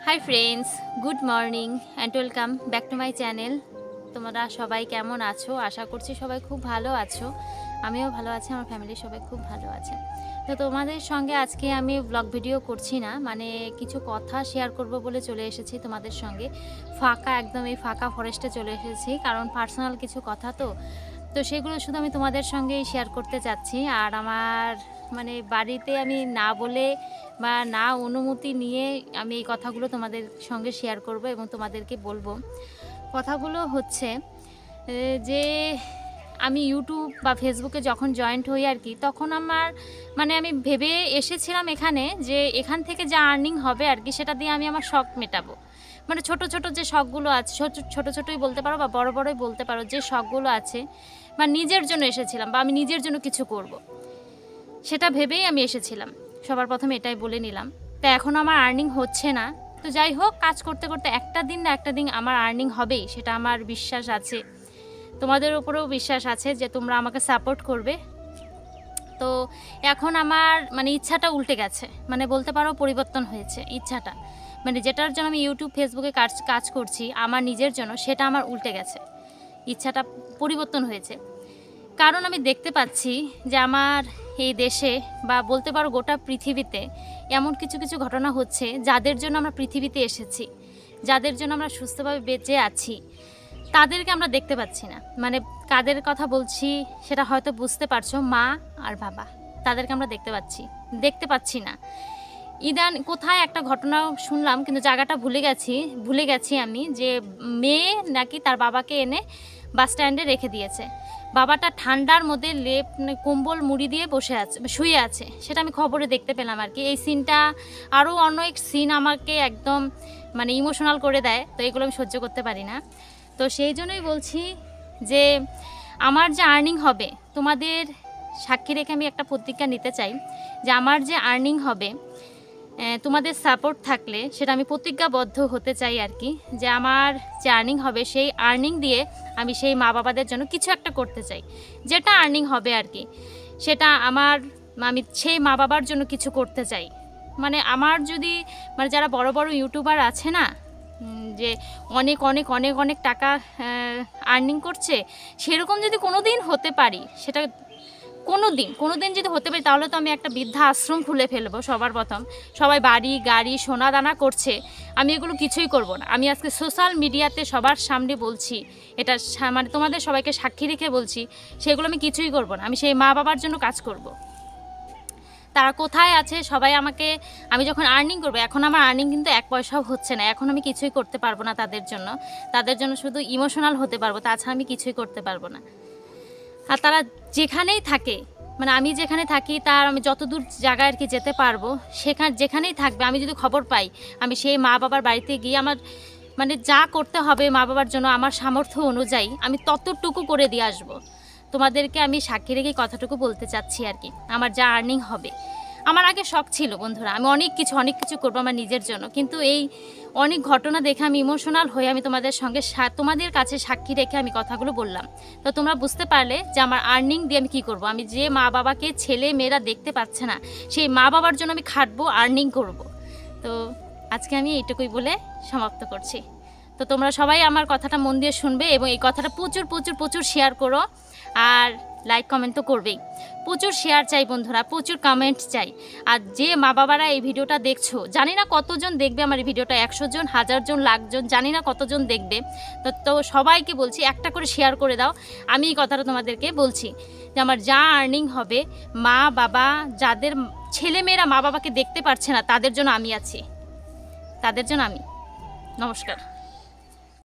Hi friends, good morning and welcome back to my channel. তোমরা সবাই কেমন আছো? আশা করছি সবাই খুব ভালো আছো। আমিও ভালো আছি, আমার ফ্যামিলির সবাই খুব ভালো আছে। তো তোমাদের সঙ্গে আজকে আমি ব্লগ ভিডিও করছি না, মানে কিছু কথা শেয়ার করব বলে চলে এসেছি তোমাদের সঙ্গে। একদম এই ফাঁকা ফরেস্টে চলে এসেছি, কারণ পার্সোনাল কিছু কথা তো সেগুলো শুধু আমি তোমাদের সঙ্গেই শেয়ার করতে চাচ্ছি। আর আমার মানে বাড়িতে আমি না বলে বা না অনুমতি নিয়ে আমি এই কথাগুলো তোমাদের সঙ্গে শেয়ার করব এবং তোমাদেরকে বলবো। কথাগুলো হচ্ছে যে আমি ইউটিউব বা ফেসবুকে যখন জয়েন্ট হই আর কি, তখন আমার মানে আমি ভেবে এসেছিলাম এখানে যে এখান থেকে যা আর্নিং হবে আর কি, সেটা দিয়ে আমি আমার শখ মেটাবো। মানে ছোট ছোট যে শখগুলো আছে, ছোট ছোটই বলতে পারো বা বড় বড়ই বলতে পারো, যে শখগুলো আছে বা নিজের জন্য এসেছিলাম বা আমি নিজের জন্য কিছু করব, সেটা ভেবেই আমি এসেছিলাম। সবার প্রথমে এটাই বলে নিলাম। তা এখন আমার আর্নিং হচ্ছে না, তো যাই হোক, কাজ করতে করতে একটা দিন না একটা দিন আমার আর্নিং হবেই, সেটা আমার বিশ্বাস আছে। তোমাদের উপরেও বিশ্বাস আছে যে তোমরা আমাকে সাপোর্ট করবে। তো এখন আমার মানে ইচ্ছাটা উল্টে গেছে, মানে বলতে পারো পরিবর্তন হয়েছে ইচ্ছাটা। মানে যেটার জন্য আমি ইউটিউব ফেসবুকে কাজ করছি আমার নিজের জন্য, সেটা আমার উল্টে গেছে, ইচ্ছাটা পরিবর্তন হয়েছে। কারণ আমি দেখতে পাচ্ছি যে আমার এই দেশে বা বলতে পারো গোটা পৃথিবীতে এমন কিছু কিছু ঘটনা হচ্ছে যাদের জন্য আমরা পৃথিবীতে এসেছি, যাদের জন্য আমরা সুস্থভাবে বেঁচে আছি, তাদেরকে আমরা দেখতে পাচ্ছি না। মানে কাদের কথা বলছি সেটা হয়তো বুঝতে পারছো, মা আর বাবা, তাদেরকে আমরা দেখতে পাচ্ছি না। কোথায় একটা ঘটনা শুনলাম, কিন্তু জায়গাটা ভুলে গেছি আমি, যে মেয়ে নাকি তার বাবাকে এনে বাস স্ট্যান্ডে রেখে দিয়েছে। বাবাটা ঠান্ডার মধ্যে কম্বল মুড়ি দিয়ে শুয়ে আছে, সেটা আমি খবরে দেখতে পেলাম আর কি। এই সিনটা আরও অনেক সিন আমাকে একদম মানে ইমোশনাল করে দেয়, তো এগুলো আমি সহ্য করতে পারি না। তো সেই জন্যই বলছি যে আমার যে আর্নিং হবে, তোমাদের সাক্ষী রেখে আমি একটা প্রতিজ্ঞা নিতে চাই যে আমার যে আর্নিং হবে, তোমাদের সাপোর্ট থাকলে সেটা আমি প্রতিজ্ঞাবদ্ধ হতে চাই আর কি, যে আমার যে আর্নিং হবে সেই আর্নিং দিয়ে আমি সেই মা বাবাদের জন্য কিছু একটা করতে চাই। যেটা আর্নিং হবে আর কি, সেটা আমি সেই মা বাবার জন্য কিছু করতে চাই। মানে আমার যদি মানে যারা বড় বড় ইউটিউবার আছে না, যে অনেক অনেক অনেক অনেক টাকা আর্নিং করছে, সেরকম যদি কোনো দিন হতে পারি, সেটা কোনো দিন যদি হতে পারি, তাহলে তো আমি একটা বৃদ্ধা আশ্রম খুলে ফেলবো। সবার প্রথম সবাই বাড়ি গাড়ি সোনা দানা করছে, আমি এগুলো কিছুই করব না। আমি আজকে সোশ্যাল মিডিয়াতে সবার সামনে বলছি, এটা মানে তোমাদের সবাইকে সাক্ষী রেখে বলছি, সেগুলো আমি কিছুই করব না। আমি সেই মা বাবার জন্য কাজ করব। তারা কোথায় আছে সবাই আমি যখন আর্নিং করবো, এখন আমার আর্নিং কিন্তু এক পয়সাও হচ্ছে না, এখন আমি কিছুই করতে পারবো না তাদের জন্য শুধু ইমোশনাল হতে পারবো, তাছাড়া আমি কিছুই করতে পারবো না। আর তারা যেখানেই থাকে, মানে আমি যেখানে থাকি তার আমি যতদূর জায়গায় আর কি যেতে পারবো, যেখানেই থাকবে, আমি যদি খবর পাই, আমি সেই মা বাবার বাড়িতে গিয়ে আমার মানে যা করতে হবে মা বাবার জন্য আমার সামর্থ্য অনুযায়ী আমি ততটুকু করে দিয়ে আসবো। তোমাদেরকে আমি সাক্ষী রেখে কথাটুকু বলতে চাচ্ছি আর কি। আমার যা আর্নিং হবে, আমার আগে শখ ছিল বন্ধুরা, আমি অনেক কিছু করবো আমার নিজের জন্য, কিন্তু এই অনেক ঘটনা দেখে আমি ইমোশনাল হয়ে আমি তোমাদের কাছে সাক্ষী রেখে আমি কথাগুলো বললাম। তো তোমরা বুঝতে পারলে যে আমার আর্নিং দিয়ে আমি কী করবো। আমি যে মা বাবাকে ছেলে মেয়েরা দেখতে পাচ্ছে না, সেই মা বাবার জন্য আমি খাটবো, আর্নিং করব। তো আজকে আমি এইটুকুই বলে সমাপ্ত করছি। তো তোমরা সবাই আমার কথাটা মন দিয়ে শুনবে এবং এই কথাটা প্রচুর প্রচুর প্রচুর শেয়ার করো, আর লাইক কমেন্ট তো করবেই। প্রচুর শেয়ার চাই বন্ধুরা, প্রচুর কমেন্ট চাই। আর যে মা বাবারা এই ভিডিওটা দেখছো, জানি না কতজন দেখবে আমার এই ভিডিওটা, 100 জন, 1000 জন, লাখ জন, জানি না কতজন দেখবে। তো সবাইকে বলছি একটা করে শেয়ার করে দাও। আমি এই কথাটা তোমাদেরকে বলছি যে আমার যা আর্নিং হবে, মা বাবা যাদের ছেলেমেয়েরা মা বাবাকে দেখতে পারছে না, তাদের জন্য আমি আছি, তাদের জন্য আমি। নমস্কার।